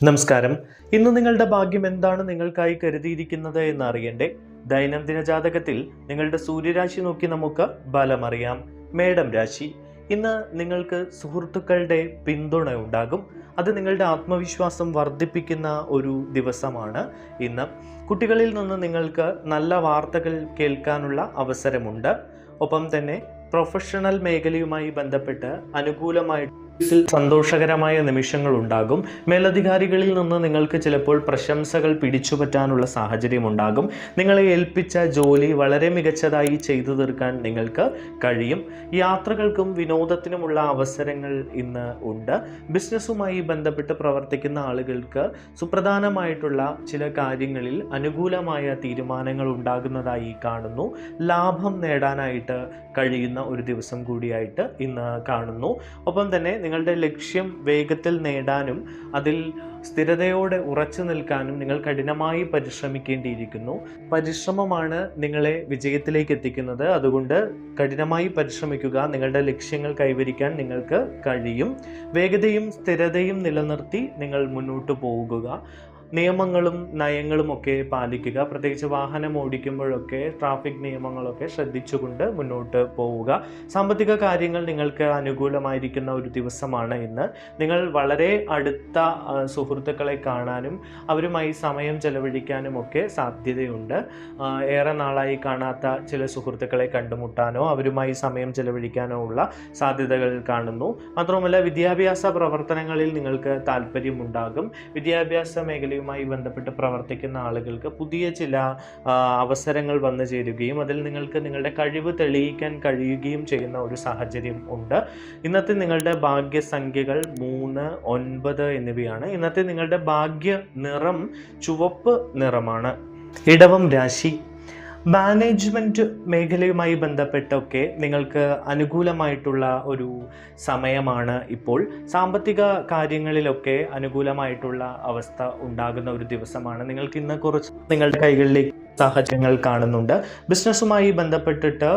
നമസ്കാരം. ഇന്ന് നിങ്ങളുടെ ഭാഗ്യം എന്താണ് നിങ്ങൾക്കായി കരുതിയിരിക്കുന്നത് എന്ന് അറിയണ്ടേ? ദൈനംദിന ജാതകത്തിൽ നിങ്ങളുടെ സൂര്യരാശി നോക്കി നമുക്ക് ഫലമറിയാം. മേടം രാശി. ഇന്ന് നിങ്ങൾക്ക് സുഹൃത്തുക്കളുടെ പിന്തുണ ഉണ്ടാകും. അത് നിങ്ങളുടെ ആത്മവിശ്വാസം വർദ്ധിപ്പിക്കുന്ന ഒരു ദിവസമാണ് ഇന്ന്. കുട്ടികളിൽ നിന്ന് നിങ്ങൾക്ക് നല്ല വാർത്തകൾ കേൾക്കാനുള്ള അവസരമുണ്ട്. ഒപ്പം തന്നെ പ്രൊഫഷണൽ മേഖലയുമായി ബന്ധപ്പെട്ട് അനുകൂലമായി സന്തോഷകരമായ നിമിഷങ്ങൾ ഉണ്ടാകും. മേലധികാരികളിൽ നിന്ന് നിങ്ങൾക്ക് ചിലപ്പോൾ പ്രശംസകൾ പിടിച്ചുപറ്റാനുള്ള സാഹചര്യം ഉണ്ടാകും. നിങ്ങളെ ഏൽപ്പിച്ച ജോലി വളരെ മികച്ചതായി ചെയ്തു തീർക്കാൻ നിങ്ങൾക്ക് കഴിയും. യാത്രകൾക്കും വിനോദത്തിനുമുള്ള അവസരങ്ങൾ ഇന്ന് ഉണ്ട്. ബിസിനസ്സുമായി ബന്ധപ്പെട്ട് പ്രവർത്തിക്കുന്ന ആളുകൾക്ക് സുപ്രധാനമായിട്ടുള്ള ചില കാര്യങ്ങളിൽ അനുകൂലമായ തീരുമാനങ്ങൾ ഉണ്ടാകുന്നതായി കാണുന്നു. ലാഭം നേടാനായിട്ട് കഴിയുന്ന ഒരു ദിവസം കൂടിയായിട്ട് ഇന്ന് കാണുന്നു. ഒപ്പം തന്നെ നിങ്ങളുടെ ലക്ഷ്യം വേഗത്തിൽ നേടാനും അതിൽ സ്ഥിരതയോടെ ഉറച്ചു നിൽക്കാനും നിങ്ങൾ കഠിനമായി പരിശ്രമിക്കേണ്ടിയിരിക്കുന്നു. പരിശ്രമമാണ് നിങ്ങളെ വിജയത്തിലേക്ക് എത്തിക്കുന്നത്. അതുകൊണ്ട് കഠിനമായി പരിശ്രമിക്കുക. നിങ്ങളുടെ ലക്ഷ്യങ്ങൾ കൈവരിക്കാൻ നിങ്ങൾക്ക് കഴിയും. വേഗതയും സ്ഥിരതയും നിലനിർത്തി നിങ്ങൾ മുന്നോട്ട് പോകുക. നിയമങ്ങളും നയങ്ങളും ഒക്കെ പാലിക്കുക. പ്രത്യേകിച്ച് വാഹനം ഓടിക്കുമ്പോഴൊക്കെ ട്രാഫിക് നിയമങ്ങളൊക്കെ ശ്രദ്ധിച്ചുകൊണ്ട് മുന്നോട്ട് പോവുക. സാമ്പത്തിക കാര്യങ്ങൾ നിങ്ങൾക്ക് അനുകൂലമായിരിക്കുന്ന ഒരു ദിവസമാണ് ഇന്ന്. നിങ്ങൾ വളരെ അടുത്ത സുഹൃത്തുക്കളെ കാണാനും അവരുമായി സമയം ചെലവഴിക്കാനും ഒക്കെ സാധ്യതയുണ്ട്. ഏറെ നാളായി കാണാത്ത ചില സുഹൃത്തുക്കളെ കണ്ടുമുട്ടാനോ അവരുമായി സമയം ചെലവഴിക്കാനോ ഉള്ള സാധ്യതകൾ കാണുന്നു. മാത്രമല്ല വിദ്യാഭ്യാസ പ്രവർത്തനങ്ങളിൽ നിങ്ങൾക്ക് താല്പര്യമുണ്ടാകും. വിദ്യാഭ്യാസ മേഖലയുമായി ബന്ധപ്പെട്ട് പ്രവർത്തിക്കുന്ന ആളുകൾക്ക് പുതിയ ചില അവസരങ്ങൾ വന്നു ചേരുകയും അതിൽ നിങ്ങൾക്ക് നിങ്ങളുടെ കഴിവ് തെളിയിക്കാൻ കഴിയുകയും ചെയ്യുന്ന ഒരു സാഹചര്യം ഉണ്ട്. ഇന്നത്തെ നിങ്ങളുടെ ഭാഗ്യസംഖ്യകൾ 3, 9 എന്നിവയാണ്. ഇന്നത്തെ നിങ്ങളുടെ ഭാഗ്യ നിറം ചുവപ്പ് നിറമാണ്. ഇടവം രാശി. മാനേജ്മെൻറ്റ് മേഖലയുമായി ബന്ധപ്പെട്ടൊക്കെ നിങ്ങൾക്ക് അനുകൂലമായിട്ടുള്ള ഒരു സമയമാണ് ഇപ്പോൾ. സാമ്പത്തിക കാര്യങ്ങളിലൊക്കെ അനുകൂലമായിട്ടുള്ള അവസ്ഥ ഉണ്ടാകുന്ന ഒരു ദിവസമാണ്. നിങ്ങൾക്ക് ഇന്ന് കുറച്ച് നിങ്ങളുടെ കൈകളിലേക്ക് സാഹചര്യങ്ങൾ കാണുന്നുണ്ട്. ബിസിനസ്സുമായി ബന്ധപ്പെട്ടിട്ട്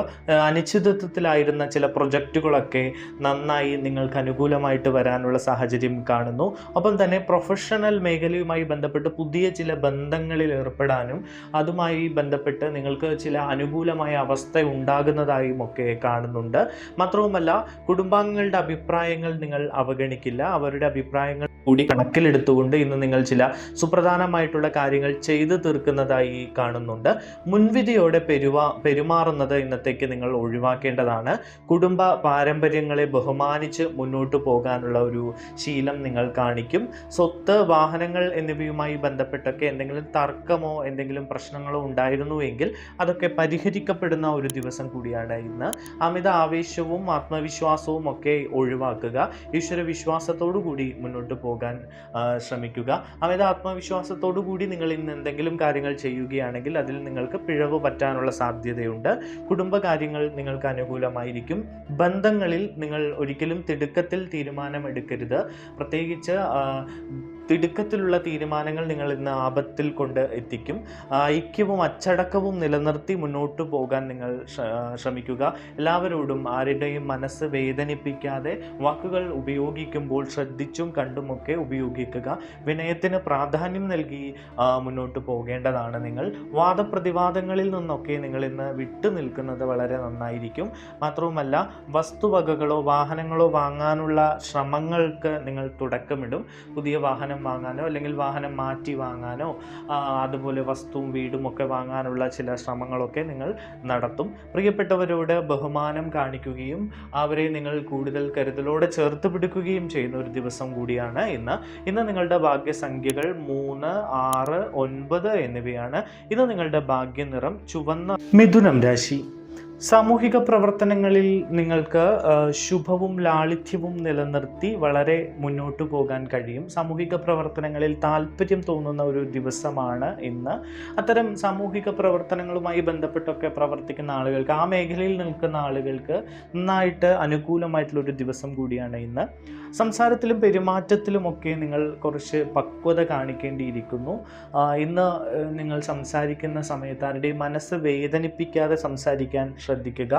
അനിശ്ചിതത്വത്തിലായിരുന്ന ചില പ്രൊജക്റ്റുകളൊക്കെ നന്നായി നിങ്ങൾക്ക് അനുകൂലമായിട്ട് വരാനുള്ള സാഹചര്യം കാണുന്നു. ഒപ്പം തന്നെ പ്രൊഫഷണൽ മേഖലയുമായി ബന്ധപ്പെട്ട് പുതിയ ചില ബന്ധങ്ങളിൽ ഏർപ്പെടാനും അതുമായി ബന്ധപ്പെട്ട് നിങ്ങൾക്ക് ചില അനുകൂലമായ അവസ്ഥ ഉണ്ടാകുന്നതായും ഒക്കെ കാണുന്നുണ്ട്. മാത്രവുമല്ല കുടുംബാംഗങ്ങളുടെ അഭിപ്രായങ്ങൾ നിങ്ങൾ അവഗണിക്കില്ല. അവരുടെ അഭിപ്രായങ്ങൾ കൂടി കണക്കിലെടുത്തുകൊണ്ട് ഇന്ന് നിങ്ങൾ ചില സുപ്രധാനമായിട്ടുള്ള കാര്യങ്ങൾ ചെയ്തു തീർക്കുന്നതായി കാണുന്നുണ്ട്. മുൻവിധിയോടെ പെരുമാറുന്നത് ഇന്നത്തേക്ക് നിങ്ങൾ ഒഴിവാക്കേണ്ടതാണ്. കുടുംബ പാരമ്പര്യങ്ങളെ ബഹുമാനിച്ച് മുന്നോട്ട് പോകാനുള്ള ഒരു ശീലം നിങ്ങൾ കാണിക്കും. സ്വത്ത്, വാഹനങ്ങൾ എന്നിവയുമായി ബന്ധപ്പെട്ടൊക്കെ എന്തെങ്കിലും തർക്കമോ എന്തെങ്കിലും പ്രശ്നങ്ങളോ ഉണ്ടായിരുന്നുവെങ്കിൽ അതൊക്കെ പരിഹരിക്കപ്പെടുന്ന ഒരു ദിവസം കൂടിയാണ് ഇന്ന്. അമിത ആവേശവും ആത്മവിശ്വാസവും ഒക്കെ ഒഴിവാക്കുക. ഈശ്വര വിശ്വാസത്തോടു കൂടി മുന്നോട്ട് പോകാൻ ശ്രമിക്കുക. അമിത ആത്മവിശ്വാസത്തോടു കൂടി നിങ്ങൾ ഇന്ന് എന്തെങ്കിലും കാര്യങ്ങൾ ചെയ്യുകയാണെങ്കിൽ അതിൽ നിങ്ങൾക്ക് പിഴവ് പറ്റാനുള്ള സാധ്യതയുണ്ട്. കുടുംബകാര്യങ്ങൾ നിങ്ങൾക്ക് അനുകൂലമായിരിക്കും. ബന്ധങ്ങളിൽ നിങ്ങൾ ഒരിക്കലും തിടുക്കത്തിൽ തീരുമാനമെടുക്കരുത്. പ്രത്യേകിച്ച് തിടുക്കത്തിലുള്ള തീരുമാനങ്ങൾ നിങ്ങൾ ഇന്ന് ആപത്തിൽ കൊണ്ട് എത്തിക്കും. ഐക്യവും അച്ചടക്കവും നിലനിർത്തി മുന്നോട്ട് പോകാൻ നിങ്ങൾ ശ്രമിക്കുക. എല്ലാവരോടും ആരുടെയും മനസ്സ് വേദനിപ്പിക്കാതെ വാക്കുകൾ ഉപയോഗിക്കുമ്പോൾ ശ്രദ്ധിച്ചും കണ്ടുമൊക്കെ ഉപയോഗിക്കുക. വിനയത്തിന് പ്രാധാന്യം നൽകി മുന്നോട്ട് പോകേണ്ടതാണ് നിങ്ങൾ. വാദപ്രതിവാദങ്ങളിൽ നിന്നൊക്കെ നിങ്ങൾ ഇന്ന് വിട്ടു നിൽക്കുന്നത് വളരെ നന്നായിരിക്കും. മാത്രവുമല്ല വസ്തുവകകളോ വാഹനങ്ങളോ വാങ്ങാനുള്ള ശ്രമങ്ങൾക്ക് നിങ്ങൾ തുടക്കമിടും. പുതിയ വാഹനം വാങ്ങാനോ അല്ലെങ്കിൽ വാഹനം മാറ്റി വാങ്ങാനോ അതുപോലെ വസ്തുവും വീടും ഒക്കെ വാങ്ങാനുള്ള ചില ശ്രമങ്ങളൊക്കെ നിങ്ങൾ നടത്തും. പ്രിയപ്പെട്ടവരോട് ബഹുമാനം കാണിക്കുകയും അവരെ നിങ്ങൾ കൂടുതൽ കരുതലോടെ ചേർത്ത് പിടിക്കുകയും ചെയ്യുന്ന ഒരു ദിവസം കൂടിയാണ് ഇന്ന്. നിങ്ങളുടെ ഭാഗ്യസംഖ്യകൾ 3, 6, 9 എന്നിവയാണ്. ഇന്ന് നിങ്ങളുടെ ഭാഗ്യനിറം ചുവന്ന. മിഥുനം രാശി. സാമൂഹിക പ്രവർത്തനങ്ങളിൽ നിങ്ങൾക്ക് ശുഭവും ലാളിത്യവും നിലനിർത്തി വളരെ മുന്നോട്ട് പോകാൻ കഴിയും. സാമൂഹിക പ്രവർത്തനങ്ങളിൽ താല്പര്യം തോന്നുന്ന ഒരു ദിവസമാണ് ഇന്ന്. അത്തരം സാമൂഹിക പ്രവർത്തനങ്ങളുമായി ബന്ധപ്പെട്ടൊക്കെ പ്രവർത്തിക്കുന്ന ആളുകൾക്ക്, ആ മേഖലയിൽ നിൽക്കുന്ന ആളുകൾക്ക് നന്നായിട്ട് അനുകൂലമായിട്ടുള്ളൊരു ദിവസം കൂടിയാണ് ഇന്ന്. സംസാരത്തിലും പെരുമാറ്റത്തിലുമൊക്കെ നിങ്ങൾ കുറച്ച് പക്വത കാണിക്കേണ്ടിയിരിക്കുന്നു. ഇന്ന് നിങ്ങൾ സംസാരിക്കുന്ന സമയത്ത് ആരുടെയും മനസ്സ് വേദനിപ്പിക്കാതെ സംസാരിക്കാൻ ശ്രദ്ധിക്കുക.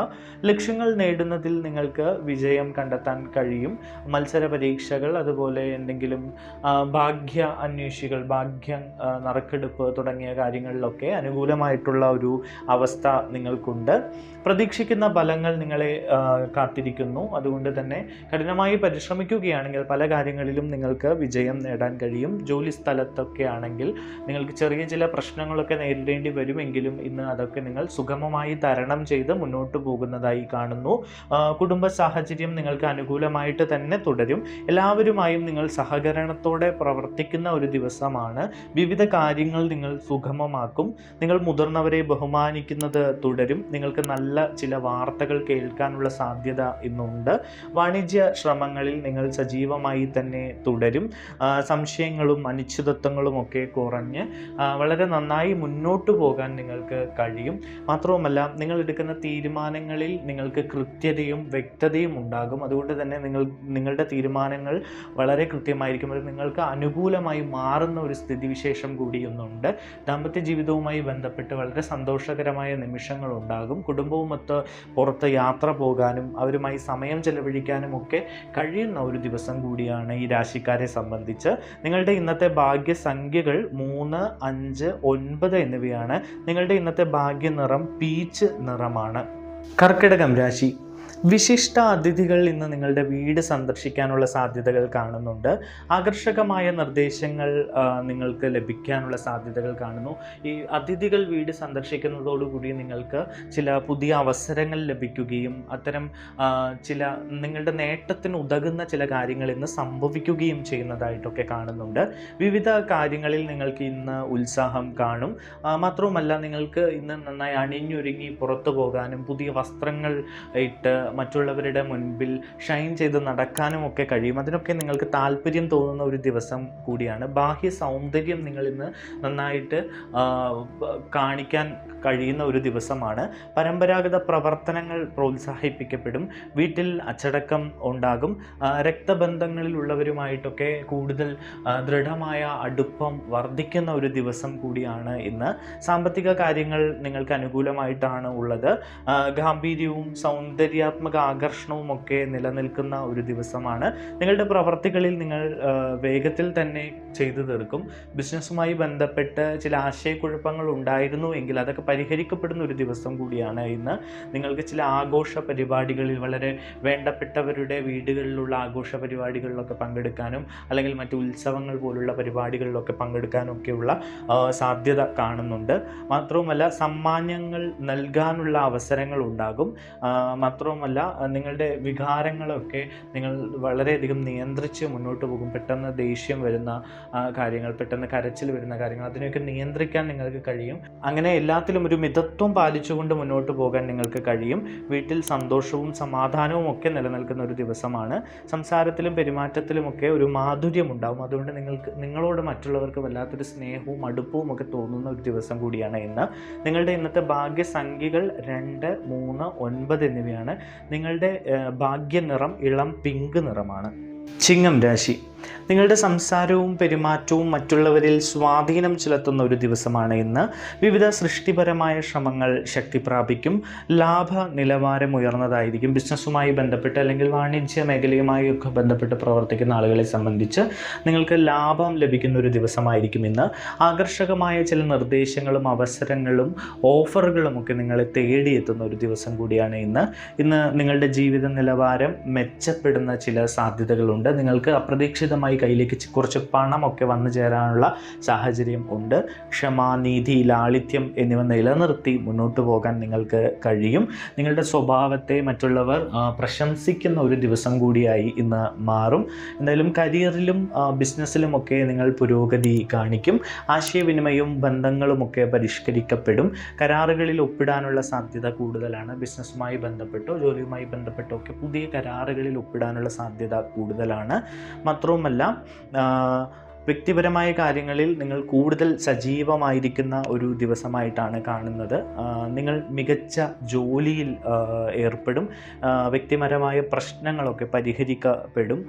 ലക്ഷ്യങ്ങൾ നേടുന്നതിൽ നിങ്ങൾക്ക് വിജയം കണ്ടെത്താൻ കഴിയും. മത്സര പരീക്ഷകൾ, അതുപോലെ എന്തെങ്കിലും ഭാഗ്യ അന്വേഷികൾ, ഭാഗ്യം നറുക്കെടുപ്പ് തുടങ്ങിയ കാര്യങ്ങളിലൊക്കെ അനുകൂലമായിട്ടുള്ള ഒരു അവസ്ഥ നിങ്ങൾക്കുണ്ട്. പ്രതീക്ഷിക്കുന്ന ഫലങ്ങൾ നിങ്ങളെ കാത്തിരിക്കുന്നു. അതുകൊണ്ട് തന്നെ കഠിനമായി പരിശ്രമിക്കുകയാണെങ്കിൽ പല കാര്യങ്ങളിലും നിങ്ങൾക്ക് വിജയം നേടാൻ കഴിയും. ജോലി സ്ഥലത്തൊക്കെ ആണെങ്കിൽ നിങ്ങൾക്ക് ചെറിയ ചില പ്രശ്നങ്ങളൊക്കെ നേരിടേണ്ടി വരുമെങ്കിലും ഇന്ന് അതൊക്കെ നിങ്ങൾ സുഗമമായി തരണം ചെയ്ത് മുന്നോട്ട് പോകുന്നതായി കാണുന്നു. കുടുംബ സാഹചര്യം നിങ്ങൾക്ക് അനുകൂലമായിട്ട് തന്നെ തുടരും. എല്ലാവരുമായും നിങ്ങൾ സഹകരണത്തോടെ പ്രവർത്തിക്കുന്ന ഒരു ദിവസമാണ്. വിവിധ കാര്യങ്ങൾ നിങ്ങൾ സുഗമമാക്കും. നിങ്ങൾ മുതിർന്നവരെ ബഹുമാനിക്കുന്നത് തുടരും. നിങ്ങൾക്ക് നല്ല ചില വാർത്തകൾ കേൾക്കാനുള്ള സാധ്യത ഇന്നുണ്ട്. വാണിജ്യ ശ്രമങ്ങളിൽ നിങ്ങൾ സജീവമായി തന്നെ തുടരും. സംശയങ്ങളും അനിശ്ചിതത്വങ്ങളും ഒക്കെ കുറഞ്ഞ് വളരെ നന്നായി മുന്നോട്ട് പോകാൻ നിങ്ങൾക്ക് കഴിയും. മാത്രവുമല്ല, നിങ്ങൾ എടുക്കുന്ന തീരുമാനങ്ങളിൽ നിങ്ങൾക്ക് കൃത്യതയും വ്യക്തതയും ഉണ്ടാകും. അതുകൊണ്ട് തന്നെ നിങ്ങളുടെ തീരുമാനങ്ങൾ വളരെ കൃത്യമായിരിക്കും. അത് നിങ്ങൾക്ക് അനുകൂലമായി മാറുന്ന ഒരു സ്ഥിതിവിശേഷം കൂടിയൊന്നുണ്ട്. ദാമ്പത്യ ജീവിതവുമായി ബന്ധപ്പെട്ട് വളരെ സന്തോഷകരമായ നിമിഷങ്ങൾ ഉണ്ടാകും. കുടുംബവുമൊത്ത് പുറത്ത് യാത്ര പോകാനും അവരുമായി സമയം ചെലവഴിക്കാനും ഒക്കെ കഴിയുന്ന ഒരു ദിവസം കൂടിയാണ് ഈ രാശിക്കാരെ സംബന്ധിച്ച്. നിങ്ങളുടെ ഇന്നത്തെ ഭാഗ്യസംഖ്യകൾ 3, 5, 9 എന്നിവയാണ്. നിങ്ങളുടെ ഇന്നത്തെ ഭാഗ്യ നിറം പീച്ച് നിറമാണ്. കർക്കിടകം രാശി. വിശിഷ്ട അതിഥികൾ ഇന്ന് നിങ്ങളുടെ വീട് സന്ദർശിക്കാനുള്ള സാധ്യതകൾ കാണുന്നുണ്ട്. ആകർഷകമായ നിർദ്ദേശങ്ങൾ നിങ്ങൾക്ക് ലഭിക്കാനുള്ള സാധ്യതകൾ കാണുന്നു. ഈ അതിഥികൾ വീട് സന്ദർശിക്കുന്നതോടുകൂടി നിങ്ങൾക്ക് ചില പുതിയ അവസരങ്ങൾ ലഭിക്കുകയും അത്തരം ചില നിങ്ങളുടെ നേട്ടത്തിന് ഉതകുന്ന ചില കാര്യങ്ങൾ ഇന്ന് സംഭവിക്കുകയും ചെയ്യുന്നതായിട്ടൊക്കെ കാണുന്നുണ്ട്. വിവിധ കാര്യങ്ങളിൽ നിങ്ങൾക്ക് ഇന്ന് ഉത്സാഹം കാണും. മാത്രവുമല്ല, നിങ്ങൾക്ക് ഇന്ന് നന്നായി അണിഞ്ഞൊരുങ്ങി പുറത്തു പോകാനും പുതിയ വസ്ത്രങ്ങൾ ഇട്ട് മറ്റുള്ളവരുടെ മുൻപിൽ ഷൈൻ ചെയ്ത് നടക്കാനും ഒക്കെ കഴിയും. അതിനൊക്കെ നിങ്ങൾക്ക് താല്പര്യം തോന്നുന്ന ഒരു ദിവസം കൂടിയാണ്. ബാഹ്യ സൗന്ദര്യം നിങ്ങൾ ഇന്ന് നന്നായിട്ട് കാണിക്കാൻ കഴിയുന്ന ഒരു ദിവസമാണ്. പരമ്പരാഗത പ്രവർത്തനങ്ങൾ പ്രോത്സാഹിപ്പിക്കപ്പെടും. വീട്ടിൽ അച്ചടക്കം ഉണ്ടാകും. രക്തബന്ധങ്ങളിലുള്ളവരുമായിട്ടൊക്കെ കൂടുതൽ ദൃഢമായ അടുപ്പം വർദ്ധിക്കുന്ന ഒരു ദിവസം കൂടിയാണ് ഇന്ന്. സാമ്പത്തിക കാര്യങ്ങൾ നിങ്ങൾക്ക് അനുകൂലമായിട്ടാണ് ഉള്ളത്. ഗാംഭീര്യവും സൗന്ദര്യാത്മക ആകർഷണവും ഒക്കെ നിലനിൽക്കുന്ന ഒരു ദിവസമാണ്. നിങ്ങളുടെ പ്രവർത്തികളിൽ നിങ്ങൾ വേഗത്തിൽ തന്നെ ചെയ്തു തീർക്കും. ബിസിനസ്സുമായി ബന്ധപ്പെട്ട് ചില ആശയക്കുഴപ്പങ്ങൾ ഉണ്ടായിരുന്നു എങ്കിൽ അതൊക്കെ പരിഹരിക്കപ്പെടുന്ന ഒരു ദിവസം കൂടിയാണ് ഇന്ന്. നിങ്ങൾക്ക് ചില ആഘോഷ പരിപാടികളിൽ, വളരെ വേണ്ടപ്പെട്ടവരുടെ വീടുകളിലുള്ള ആഘോഷ പരിപാടികളിലൊക്കെ പങ്കെടുക്കാനും അല്ലെങ്കിൽ മറ്റു ഉത്സവങ്ങൾ പോലുള്ള പരിപാടികളിലൊക്കെ പങ്കെടുക്കാനും ഒക്കെയുള്ള സാധ്യത കാണുന്നുണ്ട്. മാത്രവുമല്ല, സമ്മാനങ്ങൾ നൽകാനുള്ള അവസരങ്ങൾ ഉണ്ടാകും. മാത്രവുമല്ല, നിങ്ങളുടെ വികാരങ്ങളൊക്കെ നിങ്ങൾ വളരെയധികം നിയന്ത്രിച്ച് മുന്നോട്ട് പോകും. പെട്ടെന്ന് ദേഷ്യം വരുന്ന കാര്യങ്ങൾ, പെട്ടെന്ന് കരച്ചിൽ വരുന്ന കാര്യങ്ങൾ, അതിനെയൊക്കെ നിയന്ത്രിക്കാൻ നിങ്ങൾക്ക് കഴിയും. അങ്ങനെ എല്ലാത്തിലും ഒരു മിതത്വം പാലിച്ചുകൊണ്ട് മുന്നോട്ട് പോകാൻ നിങ്ങൾക്ക് കഴിയും. വീട്ടിൽ സന്തോഷവും സമാധാനവും ഒക്കെ നിലനിൽക്കുന്ന ഒരു ദിവസമാണ്. സംസാരത്തിലും പെരുമാറ്റത്തിലുമൊക്കെ ഒരു മാധുര്യം ഉണ്ടാവും. അതുകൊണ്ട് നിങ്ങളോട് മറ്റുള്ളവർക്ക് വല്ലാത്തൊരു സ്നേഹവും അടുപ്പവും ഒക്കെ തോന്നുന്ന ഒരു ദിവസം കൂടിയാണ് ഇന്ന്. നിങ്ങളുടെ ഇന്നത്തെ ഭാഗ്യസംഖ്യകൾ 2, 3, 9 എന്നിവയാണ്. നിങ്ങളുടെ ഭാഗ്യ നിറം ഇളം പിങ്ക് നിറമാണ്. ചിങ്ങം രാശി. നിങ്ങളുടെ സംസാരവും പെരുമാറ്റവും മറ്റുള്ളവരിൽ സ്വാധീനം ചെലുത്തുന്ന ഒരു ദിവസമാണ് ഇന്ന്. വിവിധ സൃഷ്ടിപരമായ ശ്രമങ്ങൾ ശക്തി പ്രാപിക്കും. ലാഭ നിലവാരം ഉയർന്നതായിരിക്കും. ബിസിനസ്സുമായി ബന്ധപ്പെട്ട് അല്ലെങ്കിൽ വാണിജ്യ മേഖലയുമായി ഒക്കെ ബന്ധപ്പെട്ട് പ്രവർത്തിക്കുന്ന ആളുകളെ സംബന്ധിച്ച് നിങ്ങൾക്ക് ലാഭം ലഭിക്കുന്ന ഒരു ദിവസമായിരിക്കും ഇന്ന്. ആകർഷകമായ ചില നിർദ്ദേശങ്ങളും അവസരങ്ങളും ഓഫറുകളും ഒക്കെ നിങ്ങളെ തേടിയെത്തുന്ന ഒരു ദിവസം കൂടിയാണ് ഇന്ന്. നിങ്ങളുടെ ജീവിത നിലവാരം മെച്ചപ്പെടുന്ന ചില സാധ്യതകളുണ്ട്. നിങ്ങൾക്ക് അപ്രതീക്ഷിതമായി കയ്യിലേക്ക് കുറച്ച് പണമൊക്കെ വന്നു ചേരാനുള്ള സാഹചര്യം ഉണ്ട്. ക്ഷമ, നീതി, ലാളിത്യം എന്നിവ നിലനിർത്തി മുന്നോട്ട് പോകാൻ നിങ്ങൾക്ക് കഴിയും. നിങ്ങളുടെ സ്വഭാവത്തെ മറ്റുള്ളവർ പ്രശംസിക്കുന്ന ഒരു ദിവസം കൂടിയായി ഇന്ന് മാറും. എന്തായാലും കരിയറിലും ബിസിനസ്സിലുമൊക്കെ നിങ്ങൾ പുരോഗതി കാണിക്കും. ആശയവിനിമയവും ബന്ധങ്ങളുമൊക്കെ പരിഷ്കരിക്കപ്പെടും. കരാറുകളിൽ ഒപ്പിടാനുള്ള സാധ്യത കൂടുതലാണ്. ബിസിനസ്സുമായി ബന്ധപ്പെട്ടോ ജോലിയുമായി ബന്ധപ്പെട്ടോ ഒക്കെ പുതിയ കരാറുകളിൽ ഒപ്പിടാനുള്ള സാധ്യത കൂടുതലാണ്. മാത്രവുമല്ല, വ്യക്തിപരമായ കാര്യങ്ങളിൽ നിങ്ങൾ കൂടുതൽ സജീവമായിരിക്കുന്ന ഒരു ദിവസമായിട്ടാണ് കാണുന്നത്. നിങ്ങൾ മികച്ച ജോലിയിൽ ഏർപ്പെടും. വ്യക്തിപരമായ പ്രശ്നങ്ങളൊക്കെ പരിഹരിക്കപ്പെടും.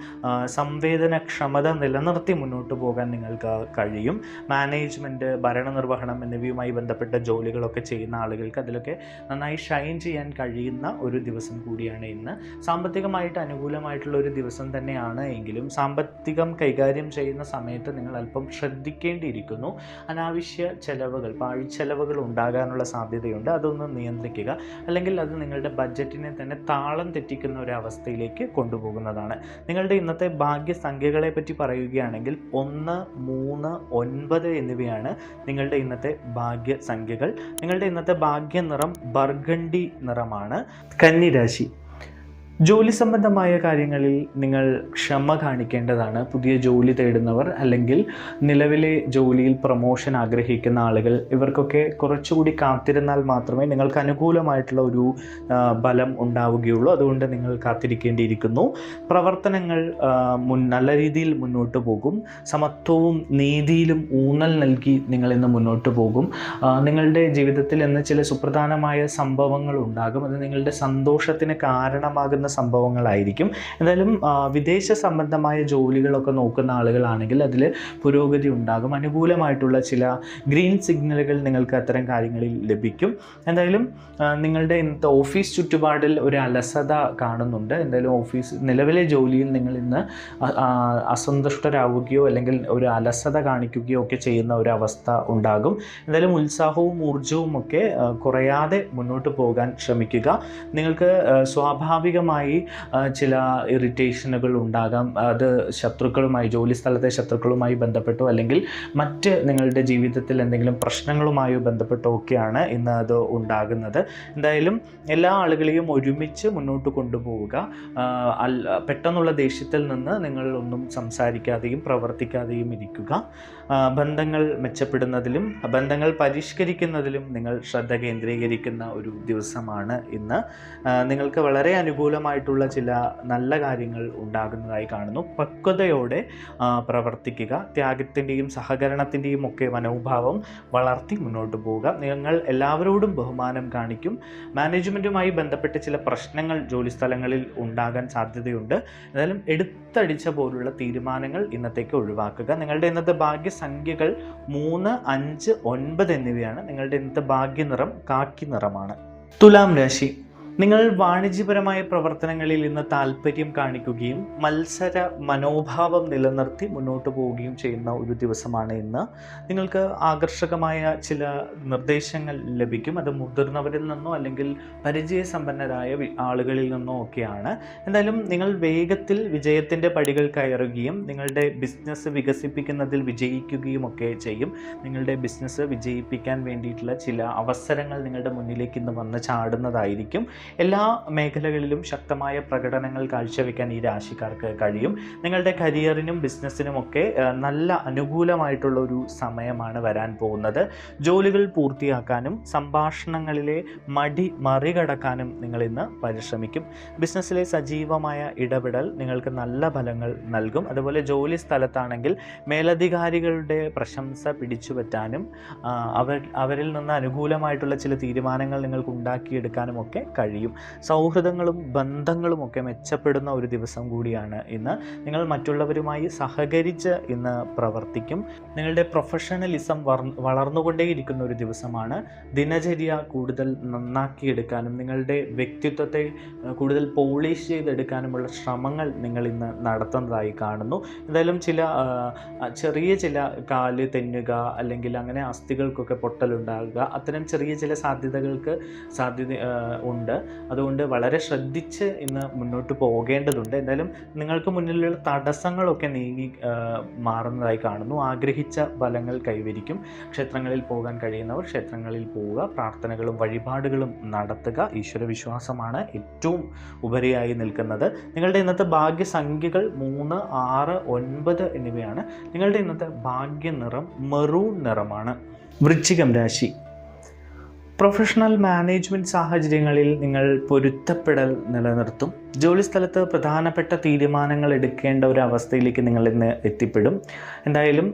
സംവേദനക്ഷമത നിലനിർത്തി മുന്നോട്ട് പോകാൻ നിങ്ങൾക്ക് കഴിയും. മാനേജ്മെൻറ്റ്, ഭരണനിർവഹണം എന്നിവയുമായി ബന്ധപ്പെട്ട ജോലികളൊക്കെ ചെയ്യുന്ന ആളുകൾക്ക് അതിലൊക്കെ നന്നായി ഷൈൻ ചെയ്യാൻ കഴിയുന്ന ഒരു ദിവസം കൂടിയാണ് ഇന്ന്. സാമ്പത്തികമായിട്ട് അനുകൂലമായിട്ടുള്ള ഒരു ദിവസം തന്നെയാണ് എങ്കിലും സാമ്പത്തികം കൈകാര്യം ചെയ്യുന്ന സമയത്ത് നിങ്ങൾ അല്പം ശ്രദ്ധിക്കേണ്ടിയിരിക്കുന്നു. അനാവശ്യ ചെലവുകൾ, പാഴ്ചെലവുകൾ ഉണ്ടാകാനുള്ള സാധ്യതയുണ്ട്. അതൊന്ന് നിയന്ത്രിക്കുക, അല്ലെങ്കിൽ അത് നിങ്ങളുടെ ബഡ്ജറ്റിനെ തന്നെ താളം തെറ്റിക്കുന്ന ഒരു അവസ്ഥയിലേക്ക് കൊണ്ടുപോകുന്നതാണ്. നിങ്ങളുടെ ഇന്നത്തെ ഭാഗ്യസംഖ്യകളെ പറ്റി പറയുകയാണെങ്കിൽ 1, 3, 9 എന്നിവയാണ് നിങ്ങളുടെ ഇന്നത്തെ ഭാഗ്യസംഖ്യകൾ. നിങ്ങളുടെ ഇന്നത്തെ ഭാഗ്യ നിറം ബർഗണ്ടി നിറമാണ്. കന്നി രാശി, ജോലി സംബന്ധമായ കാര്യങ്ങളിൽ നിങ്ങൾ ക്ഷമ കാണിക്കേണ്ടതാണ്. പുതിയ ജോലി തേടുന്നവർ അല്ലെങ്കിൽ നിലവിലെ ജോലിയിൽ പ്രൊമോഷൻ ആഗ്രഹിക്കുന്ന ആളുകൾ, ഇവർക്കൊക്കെ കുറച്ചുകൂടി കാത്തിരുന്നാൽ മാത്രമേ നിങ്ങൾക്ക് അനുകൂലമായിട്ടുള്ള ഒരു ബലം ഉണ്ടാവുകയുള്ളൂ. അതുകൊണ്ട് നിങ്ങൾ കാത്തിരിക്കേണ്ടിയിരിക്കുന്നു. പ്രവർത്തനങ്ങൾ നല്ല രീതിയിൽ മുന്നോട്ട് പോകും. സമത്വവും നീതിയിലും ഊന്നൽ നൽകി നിങ്ങൾ ഇന്ന് മുന്നോട്ട് പോകും. നിങ്ങളുടെ ജീവിതത്തിൽ ഇന്ന് ചില സുപ്രധാനമായ സംഭവങ്ങൾ ഉണ്ടാകും. അത് നിങ്ങളുടെ സന്തോഷത്തിന് കാരണമാകുന്ന സംഭവങ്ങളായിരിക്കും. എന്തായാലും വിദേശ സംബന്ധമായ ജോലികളൊക്കെ നോക്കുന്ന ആളുകളാണെങ്കിൽ അതിൽ പുരോഗതി ഉണ്ടാകും. അനുകൂലമായിട്ടുള്ള ചില ഗ്രീൻ സിഗ്നലുകൾ നിങ്ങൾക്ക് അത്തരം കാര്യങ്ങളിൽ ലഭിക്കും. എന്തായാലും നിങ്ങളുടെ ഇന്നത്തെ ഓഫീസ് ചുറ്റുപാടിൽ ഒരു അലസത കാണുന്നുണ്ട്. എന്തായാലും നിലവിലെ ജോലിയിൽ നിങ്ങൾ ഇന്ന് അസന്തുഷ്ടരാവുകയോ അല്ലെങ്കിൽ ഒരു അലസത കാണിക്കുകയോ ഒക്കെ ചെയ്യുന്ന ഒരു അവസ്ഥ ഉണ്ടാകും. എന്തായാലും ഉത്സാഹവും ഊർജവും ഒക്കെ കുറയാതെ മുന്നോട്ട് പോകാൻ ശ്രമിക്കുക. നിങ്ങൾക്ക് സ്വാഭാവികമായി ചില ഇറിറ്റേഷനുകൾ ഉണ്ടാകാം. അത് ശത്രുക്കളുമായി, ജോലി സ്ഥലത്തെ ശത്രുക്കളുമായി ബന്ധപ്പെട്ടോ അല്ലെങ്കിൽ മറ്റ് നിങ്ങളുടെ ജീവിതത്തിൽ എന്തെങ്കിലും പ്രശ്നങ്ങളുമായോ ബന്ധപ്പെട്ടോ ഒക്കെയാണ് ഇന്ന് അത് ഉണ്ടാകുന്നത്. എന്തായാലും എല്ലാ ആളുകളെയും ഒരുമിച്ച് മുന്നോട്ട് കൊണ്ടുപോവുക. പെട്ടെന്നുള്ള ദേഷ്യത്തിൽ നിന്ന് നിങ്ങൾ ഒന്നും സംസാരിക്കാതെയും പ്രവർത്തിക്കാതെയും ഇരിക്കുക. ബന്ധങ്ങൾ മെച്ചപ്പെടുന്നതിലും ബന്ധങ്ങൾ പരിഷ്കരിക്കുന്നതിലും നിങ്ങൾ ശ്രദ്ധ കേന്ദ്രീകരിക്കുന്ന ഒരു ദിവസമാണ് ഇന്ന്. നിങ്ങൾക്ക് വളരെ അനുകൂലമായിട്ടുള്ള ചില നല്ല കാര്യങ്ങൾ ഉണ്ടാകുന്നതായി കാണുന്നു. പക്വതയോടെ പ്രവർത്തിക്കുക. ത്യാഗത്തിൻ്റെയും സഹകരണത്തിൻ്റെയും ഒക്കെ മനോഭാവം വളർത്തി മുന്നോട്ട് പോവുക. നിങ്ങൾ എല്ലാവരോടും ബഹുമാനം കാണിക്കും. മാനേജ്മെൻറ്റുമായി ബന്ധപ്പെട്ട് ചില പ്രശ്നങ്ങൾ ജോലിസ്ഥലങ്ങളിൽ ഉണ്ടാകാൻ സാധ്യതയുണ്ട്. എന്തായാലും എടുത്തടിച്ച പോലുള്ള തീരുമാനങ്ങൾ ഇന്നത്തേക്ക് ഒഴിവാക്കുക. നിങ്ങളുടെ ഇന്നത്തെ ഭാഗ്യസംഖ്യകൾ 3, 5, 9 എന്നിവയാണ്. നിങ്ങളുടെ ഇന്നത്തെ ഭാഗ്യനിറം കാക്കി നിറമാണ്. തുലാം രാശി, നിങ്ങൾ വാണിജ്യപരമായ പ്രവർത്തനങ്ങളിൽ ഇന്ന് താല്പര്യം കാണിക്കുകയും മത്സര മനോഭാവം നിലനിർത്തി മുന്നോട്ട് പോവുകയും ചെയ്യുന്ന ഒരു ദിവസമാണ് ഇന്ന്. നിങ്ങൾക്ക് ആകർഷകമായ ചില നിർദ്ദേശങ്ങൾ ലഭിക്കും. അത് മുതിർന്നവരിൽ നിന്നോ അല്ലെങ്കിൽ പരിചയസമ്പന്നരായ ആളുകളിൽ നിന്നോ ഒക്കെയാണ്. എന്തായാലും നിങ്ങൾ വേഗത്തിൽ വിജയത്തിൻ്റെ പടികൾ കയറുകയും നിങ്ങളുടെ ബിസിനസ് വികസിപ്പിക്കുന്നതിൽ വിജയിക്കുകയും ഒക്കെ ചെയ്യും. നിങ്ങളുടെ ബിസിനസ് വിജയിപ്പിക്കാൻ വേണ്ടിയിട്ടുള്ള ചില അവസരങ്ങൾ നിങ്ങളുടെ മുന്നിലേക്ക് ഇന്ന് വന്ന് ചാടുന്നതായിരിക്കും. എല്ലാ മേഖലകളിലും ശക്തമായ പ്രകടനങ്ങൾ കാഴ്ചവെക്കാൻ ഈ രാശിക്കാർക്ക് കഴിയും. നിങ്ങളുടെ കരിയറിനും ബിസിനസ്സിനുമൊക്കെ നല്ല അനുകൂലമായിട്ടുള്ള ഒരു സമയമാണ് വരാൻ പോകുന്നത്. ജോലികൾ പൂർത്തിയാക്കാനും സംഭാഷണങ്ങളിലെ മടി മറികടക്കാനും നിങ്ങൾ ഇന്ന് പരിശ്രമിക്കും. ബിസിനസ്സിലെ സജീവമായ ഇടപെടൽ നിങ്ങൾക്ക് നല്ല ഫലങ്ങൾ നൽകും. അതുപോലെ ജോലി സ്ഥലത്താണെങ്കിൽ മേലധികാരികളുടെ പ്രശംസ പിടിച്ചുപറ്റാനും അവരിൽ നിന്ന് അനുകൂലമായിട്ടുള്ള ചില തീരുമാനങ്ങൾ നിങ്ങൾക്ക് ഉണ്ടാക്കിയെടുക്കാനും ഒക്കെ കഴിയും. സൗഹൃദങ്ങളും ബന്ധങ്ങളും ഒക്കെ മെച്ചപ്പെടുന്ന ഒരു ദിവസം കൂടിയാണ് ഇന്ന്. നിങ്ങൾ മറ്റുള്ളവരുമായി സഹകരിച്ച് ഇന്ന് പ്രവർത്തിക്കും. നിങ്ങളുടെ പ്രൊഫഷണലിസം വളർന്നുകൊണ്ടേയിരിക്കുന്ന ഒരു ദിവസമാണ്. ദിനചര്യ കൂടുതൽ നന്നാക്കിയെടുക്കാനും നിങ്ങളുടെ വ്യക്തിത്വത്തെ കൂടുതൽ പോളിഷ് ചെയ്തെടുക്കാനുമുള്ള ശ്രമങ്ങൾ നിങ്ങൾ ഇന്ന് നടത്തുന്നതായി കാണുന്നു. എന്തായാലും ചെറിയ ചില കാല് തെന്നുക അല്ലെങ്കിൽ അങ്ങനെ അസ്ഥികൾക്കൊക്കെ പൊട്ടലുണ്ടാകുക, അത്തരം ചെറിയ ചില സാധ്യത ഉണ്ട്. അതുകൊണ്ട് വളരെ ശ്രദ്ധിച്ച് ഇന്ന് മുന്നോട്ട് പോകേണ്ടതുണ്ട്. എന്തായാലും നിങ്ങൾക്ക് മുന്നിലുള്ള തടസ്സങ്ങളൊക്കെ നീങ്ങി മാറുന്നതായി കാണുന്നു. ആഗ്രഹിച്ച ഫലങ്ങൾ കൈവരിക്കും. ക്ഷേത്രങ്ങളിൽ പോകാൻ കഴിയുന്നവർ ക്ഷേത്രങ്ങളിൽ പോവുക. പ്രാർത്ഥനകളും വഴിപാടുകളും നടത്തുക. ഈശ്വര വിശ്വാസമാണ് ഏറ്റവും ഉപരിയായി നിൽക്കുന്നത്. നിങ്ങളുടെ ഇന്നത്തെ ഭാഗ്യസംഖ്യകൾ 3, 6, 9 എന്നിവയാണ്. നിങ്ങളുടെ ഇന്നത്തെ ഭാഗ്യനിറം മെറൂൺ നിറമാണ്. വൃശ്ചികം രാശി, പ്രൊഫഷണൽ മാനേജ്മെൻറ്റ് സാഹചര്യങ്ങളിൽ നിങ്ങൾ പൊരുത്തപ്പെടൽ നിലനിർത്തും. ജോലിസ്ഥലത്ത് പ്രധാനപ്പെട്ട തീരുമാനങ്ങൾ എടുക്കേണ്ട ഒരു അവസ്ഥയിലേക്ക് നിങ്ങൾ ഇന്ന് എത്തിപ്പെടും. എന്തായാലും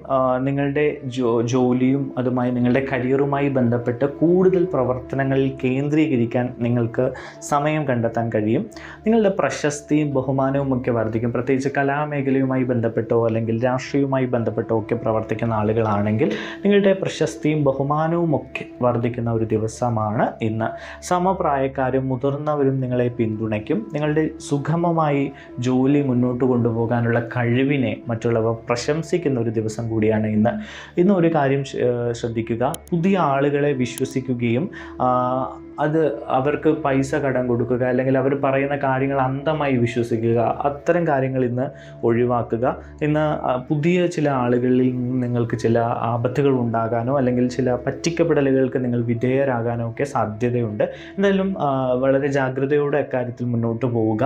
നിങ്ങളുടെ ജോലിയും അതുമായി നിങ്ങളുടെ കരിയറുമായി ബന്ധപ്പെട്ട് കൂടുതൽ പ്രവർത്തനങ്ങളിൽ കേന്ദ്രീകരിക്കാൻ നിങ്ങൾക്ക് സമയം കണ്ടെത്താൻ കഴിയും. നിങ്ങളുടെ പ്രശസ്തിയും ബഹുമാനവും ഒക്കെ വർദ്ധിക്കും. പ്രത്യേകിച്ച് കലാമേഖലയുമായി ബന്ധപ്പെട്ടോ അല്ലെങ്കിൽ രാഷ്ട്രീയവുമായി ബന്ധപ്പെട്ടോ ഒക്കെ പ്രവർത്തിക്കുന്ന ആളുകളാണെങ്കിൽ നിങ്ങളുടെ പ്രശസ്തിയും ബഹുമാനവും ഒക്കെ വർദ്ധിക്കുന്ന ഒരു ദിവസമാണ് ഇന്ന്. സമപ്രായക്കാരും മുതിർന്നവരും നിങ്ങളെ പിന്തുണയ്ക്കും. നിങ്ങളുടെ സുഗമമായി ജോലി മുന്നോട്ട് കൊണ്ടുപോകാനുള്ള കഴിവിനെ മറ്റുള്ളവർ പ്രശംസിക്കുന്ന ഒരു ദിവസം കൂടിയാണ് ഇന്ന് ഒരു കാര്യം ശ്രദ്ധിക്കുക. പുതിയ ആളുകളെ വിശ്വസിക്കുകയും അത് അവർക്ക് പൈസ കടം കൊടുക്കുക അല്ലെങ്കിൽ അവർ പറയുന്ന കാര്യങ്ങൾ അന്ധമായി വിശ്വസിക്കുക, അത്തരം കാര്യങ്ങൾ ഇന്ന് ഒഴിവാക്കുക. ഇന്ന് പുതിയ ചില ആളുകളിൽ നിന്ന് നിങ്ങൾക്ക് ചില ആപത്തുകൾ ഉണ്ടാകാനോ അല്ലെങ്കിൽ ചില പറ്റിക്കപ്പെടലുകൾക്ക് നിങ്ങൾ വിധേയരാകാനോ ഒക്കെ സാധ്യതയുണ്ട്. എന്തായാലും വളരെ ജാഗ്രതയോടെ അക്കാര്യത്തിൽ മുന്നോട്ട് പോവുക.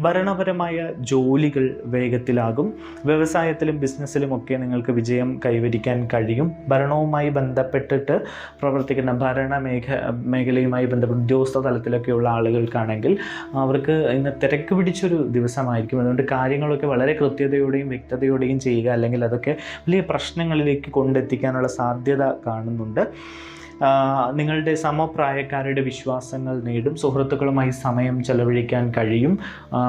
ഭരണപരമായ ജോലികൾ വേഗത്തിലാകും. വ്യവസായത്തിലും ബിസിനസ്സിലും ഒക്കെ നിങ്ങൾക്ക് വിജയം കൈവരിക്കാൻ കഴിയും. ഭരണവുമായി ബന്ധപ്പെട്ടിട്ട് പ്രവർത്തിക്കുന്ന മേഖലയുമായി ബന്ധപ്പെട്ട് ഉദ്യോഗസ്ഥ തലത്തിലൊക്കെയുള്ള ആളുകൾക്കാണെങ്കിൽ അവർക്ക് ഇന്ന് തിരക്ക് പിടിച്ചൊരു ദിവസമായിരിക്കും. അതുകൊണ്ട് കാര്യങ്ങളൊക്കെ വളരെ കൃത്യതയോടെയും വ്യക്തതയോടെയും ചെയ്യുക, അല്ലെങ്കിൽ അതൊക്കെ വലിയ പ്രശ്നങ്ങളിലേക്ക് കൊണ്ടെത്തിക്കാനുള്ള സാധ്യത കാണുന്നുണ്ട്. നിങ്ങളുടെ സമപ്രായക്കാരുടെ വിശ്വാസങ്ങൾ നേടും. സുഹൃത്തുക്കളുമായി സമയം ചെലവഴിക്കാൻ കഴിയും.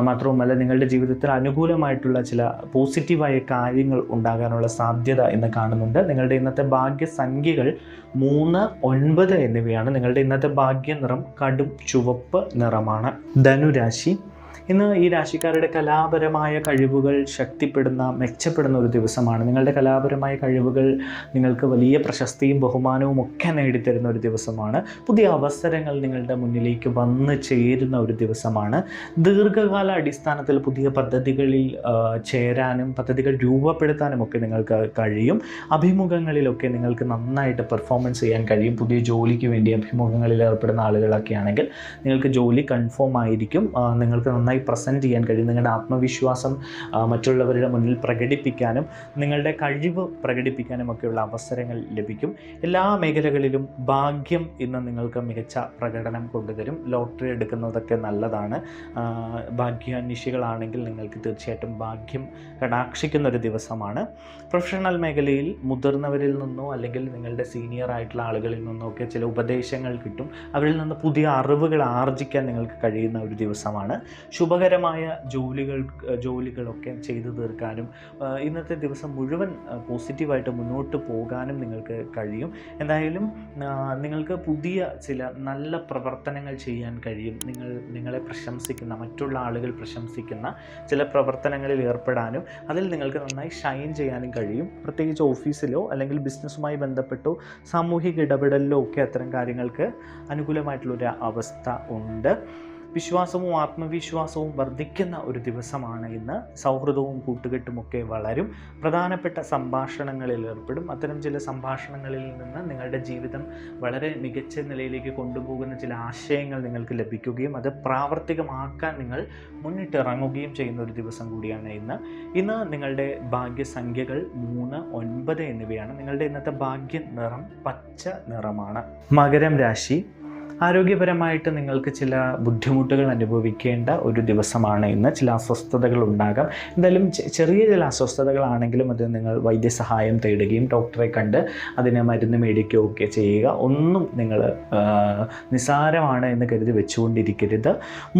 മാത്രവുമല്ല നിങ്ങളുടെ ജീവിതത്തിൽ അനുകൂലമായിട്ടുള്ള ചില പോസിറ്റീവായ കാര്യങ്ങൾ ഉണ്ടാകാനുള്ള സാധ്യത ഇന്ന് കാണുന്നുണ്ട്. നിങ്ങളുടെ ഇന്നത്തെ ഭാഗ്യസംഖ്യകൾ 3, 9 എന്നിവയാണ്. നിങ്ങളുടെ ഇന്നത്തെ ഭാഗ്യ നിറം കടും ചുവപ്പ് നിറമാണ്. ധനുരാശി. ഇന്ന് ഈ രാശിക്കാരുടെ കലാപരമായ കഴിവുകൾ ശക്തിപ്പെടുന്ന മെച്ചപ്പെടുന്ന ഒരു ദിവസമാണ്. നിങ്ങളുടെ കലാപരമായ കഴിവുകൾ നിങ്ങൾക്ക് വലിയ പ്രശസ്തിയും ബഹുമാനവും ഒക്കെ നേടിത്തരുന്ന ഒരു ദിവസമാണ്. പുതിയ അവസരങ്ങൾ നിങ്ങളുടെ മുന്നിലേക്ക് വന്നു ചേരുന്ന ഒരു ദിവസമാണ്. ദീർഘകാല അടിസ്ഥാനത്തിൽ പുതിയ പദ്ധതികളിൽ ചേരാനും പദ്ധതികൾ രൂപപ്പെടുത്താനും ഒക്കെ നിങ്ങൾക്ക് കഴിയും. അഭിമുഖങ്ങളിലൊക്കെ നിങ്ങൾക്ക് നന്നായിട്ട് പെർഫോമൻസ് ചെയ്യാൻ കഴിയും. പുതിയ ജോലിക്ക് വേണ്ടി അഭിമുഖങ്ങളിൽ ഏർപ്പെടുന്ന ആളുകളൊക്കെ ആണെങ്കിൽ നിങ്ങൾക്ക് ജോലി കൺഫേം ആയിരിക്കും. നിങ്ങൾക്ക് നന്നായി പ്രസൻറ്റ് ചെയ്യാൻ കഴിയും. നിങ്ങളുടെ ആത്മവിശ്വാസം മറ്റുള്ളവരുടെ മുന്നിൽ പ്രകടിപ്പിക്കാനും നിങ്ങളുടെ കഴിവ് പ്രകടിപ്പിക്കാനും ഒക്കെയുള്ള അവസരങ്ങൾ ലഭിക്കും. എല്ലാ മേഖലകളിലും ഭാഗ്യം ഇന്ന് നിങ്ങൾക്ക് മികച്ച പ്രകടനം കൊണ്ടുതരും. ലോട്ടറി എടുക്കുന്നതൊക്കെ നല്ലതാണ്. ഭാഗ്യാന്വേഷികളാണെങ്കിൽ നിങ്ങൾക്ക് തീർച്ചയായിട്ടും ഭാഗ്യം കടാക്ഷിക്കുന്ന ഒരു ദിവസമാണ്. പ്രൊഫഷണൽ മേഖലയിൽ മുതിർന്നവരിൽ നിന്നോ അല്ലെങ്കിൽ നിങ്ങളുടെ സീനിയർ ആയിട്ടുള്ള ആളുകളിൽ നിന്നോ ഒക്കെ ചില ഉപദേശങ്ങൾ കിട്ടും. അവരിൽ നിന്ന് പുതിയ അറിവുകൾ ആർജിക്കാൻ നിങ്ങൾക്ക് കഴിയുന്ന ഒരു ദിവസമാണ്. ശുഭകരമായ ജോലികളൊക്കെ ചെയ്തു തീർക്കാനും ഇന്നത്തെ ദിവസം മുഴുവൻ പോസിറ്റീവായിട്ട് മുന്നോട്ട് പോകാനും നിങ്ങൾക്ക് കഴിയും. എന്തായാലും നിങ്ങൾക്ക് പുതിയ ചില നല്ല പ്രവർത്തനങ്ങൾ ചെയ്യാൻ കഴിയും. നിങ്ങളെ പ്രശംസിക്കുന്ന മറ്റുള്ള ആളുകൾ പ്രശംസിക്കുന്ന ചില പ്രവർത്തനങ്ങളിൽ ഏർപ്പെടാനും അതിൽ നിങ്ങൾക്ക് നന്നായി ഷൈൻ ചെയ്യാനും കഴിയും. പ്രത്യേകിച്ച് ഓഫീസിലോ അല്ലെങ്കിൽ ബിസിനസ്സുമായി ബന്ധപ്പെട്ടോ സാമൂഹിക ഇടപെടലിലോ ഒക്കെ അത്തരം കാര്യങ്ങൾക്ക് അനുകൂലമായിട്ടുള്ളൊരു അവസ്ഥ ഉണ്ട്. വിശ്വാസവും ആത്മവിശ്വാസവും വർദ്ധിക്കുന്ന ഒരു ദിവസമാണ് ഇന്ന്. സൗഹൃദവും കൂട്ടുകെട്ടുമൊക്കെ വളരും. പ്രധാനപ്പെട്ട സംഭാഷണങ്ങളിൽ ഏർപ്പെടും. അത്തരം ചില സംഭാഷണങ്ങളിൽ നിന്ന് നിങ്ങളുടെ ജീവിതം വളരെ മികച്ച നിലയിലേക്ക് കൊണ്ടുപോകുന്ന ചില ആശയങ്ങൾ നിങ്ങൾക്ക് ലഭിക്കുകയും അത് പ്രാവർത്തികമാക്കാൻ നിങ്ങൾ മുന്നിട്ടിറങ്ങുകയും ചെയ്യുന്ന ഒരു ദിവസം കൂടിയാണ് ഇന്ന് നിങ്ങളുടെ ഭാഗ്യസംഖ്യകൾ 3, 9 എന്നിവയാണ്. നിങ്ങളുടെ ഇന്നത്തെ ഭാഗ്യ നിറം പച്ച നിറമാണ്. മകരം രാശി. ആരോഗ്യപരമായിട്ട് നിങ്ങൾക്ക് ചില ബുദ്ധിമുട്ടുകൾ അനുഭവിക്കേണ്ട ഒരു ദിവസമാണ് ഇന്ന്. ചില അസ്വസ്ഥതകൾ ഉണ്ടാകാം. എന്തായാലും ചെറിയ ചില അസ്വസ്ഥതകളാണെങ്കിലും അത് നിങ്ങൾ വൈദ്യസഹായം തേടുകയും ഡോക്ടറെ കണ്ട് അതിന് മരുന്ന് മേടിക്കുകയോ ഒക്കെ ചെയ്യുക. ഒന്നും നിങ്ങൾ നിസ്സാരമാണ് എന്ന് കരുതി വെച്ചുകൊണ്ടിരിക്കരുത്.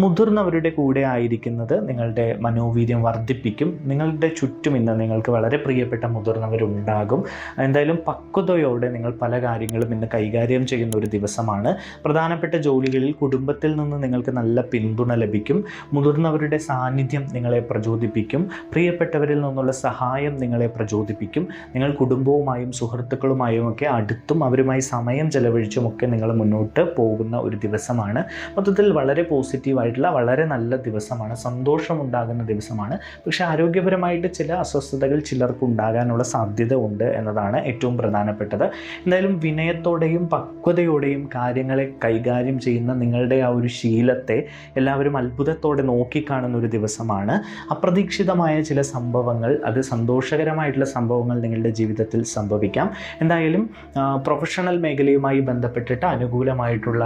മുതിർന്നവരുടെ കൂടെ ആയിരിക്കുന്നത് നിങ്ങളുടെ മനോവീര്യം വർദ്ധിപ്പിക്കും. നിങ്ങളുടെ ചുറ്റും ഇന്ന് നിങ്ങൾക്ക് വളരെ പ്രിയപ്പെട്ട മുതിർന്നവരുണ്ടാകും. എന്തായാലും പക്വതയോടെ നിങ്ങൾ പല കാര്യങ്ങളും ഇന്ന് കൈകാര്യം ചെയ്യുന്ന ഒരു ദിവസമാണ്. പ്രധാനപ്പെട്ട ജോലികളിൽ കുടുംബത്തിൽ നിന്ന് നിങ്ങൾക്ക് നല്ല പിന്തുണ ലഭിക്കും. മുതിർന്നവരുടെ സാന്നിധ്യം നിങ്ങളെ പ്രചോദിപ്പിക്കും. പ്രിയപ്പെട്ടവരിൽ നിന്നുള്ള സഹായം നിങ്ങളെ പ്രചോദിപ്പിക്കും. നിങ്ങൾ കുടുംബവുമായും സുഹൃത്തുക്കളുമായും ഒക്കെ അടുത്തും അവരുമായി സമയം ചെലവഴിച്ചുമൊക്കെ നിങ്ങൾ മുന്നോട്ട് പോകുന്ന ഒരു ദിവസമാണ്. മൊത്തത്തിൽ വളരെ പോസിറ്റീവായിട്ടുള്ള വളരെ നല്ല ദിവസമാണ്. സന്തോഷമുണ്ടാകുന്ന ദിവസമാണ്. പക്ഷേ ആരോഗ്യപരമായിട്ട് ചില അസ്വസ്ഥതകൾ ചിലർക്ക് ഉണ്ടാകാനുള്ള സാധ്യത ഉണ്ട് എന്നതാണ് ഏറ്റവും പ്രധാനപ്പെട്ടത്. എന്തായാലും വിനയത്തോടെയും പക്വതയോടെയും കാര്യങ്ങളെ കൈകാര്യം ചെയ്യുന്ന നിങ്ങളുടെ ആ ഒരു ശീലത്തെ എല്ലാവരും അത്ഭുതത്തോടെ നോക്കിക്കാണുന്ന ഒരു ദിവസമാണ്. അപ്രതീക്ഷിതമായ ചില സംഭവങ്ങൾ, അത് സന്തോഷകരമായിട്ടുള്ള സംഭവങ്ങൾ നിങ്ങളുടെ ജീവിതത്തിൽ സംഭവിക്കാം. എന്തായാലും പ്രൊഫഷണൽ മേഖലയുമായി ബന്ധപ്പെട്ടിട്ട് അനുകൂലമായിട്ടുള്ള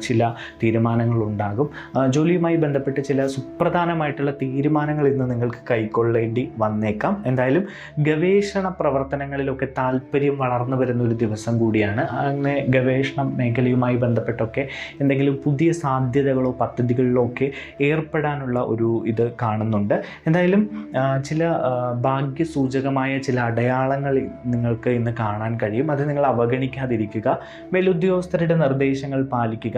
ചില തീരുമാനങ്ങൾ ഉണ്ടാകും. ജോലിയുമായി ബന്ധപ്പെട്ട് ചില സുപ്രധാനമായിട്ടുള്ള തീരുമാനങ്ങൾ ഇന്ന് നിങ്ങൾക്ക് കൈക്കൊള്ളേണ്ടി വന്നേക്കാം. എന്തായാലും ഗവേഷണ പ്രവർത്തനങ്ങളിലൊക്കെ താല്പര്യം വളർന്നു വരുന്ന ഒരു ദിവസം കൂടിയാണ്. അങ്ങനെ ഗവേഷണ മേഖലയുമായി ബന്ധപ്പെട്ടൊക്കെ എന്തെങ്കിലും പുതിയ സാധ്യതകളോ പദ്ധതികളിലോ ഒക്കെ ഏർപ്പെടാനുള്ള ഒരു ഇത് കാണുന്നുണ്ട്. എന്തായാലും ചില ഭാഗ്യസൂചകമായ ചില അടയാളങ്ങൾ നിങ്ങൾക്ക് ഇന്ന് കാണാൻ കഴിയും. അത് നിങ്ങൾ അവഗണിക്കാതിരിക്കുക. മേലുദ്യോഗസ്ഥരുടെ നിർദ്ദേശങ്ങൾ പാലിക്കുക.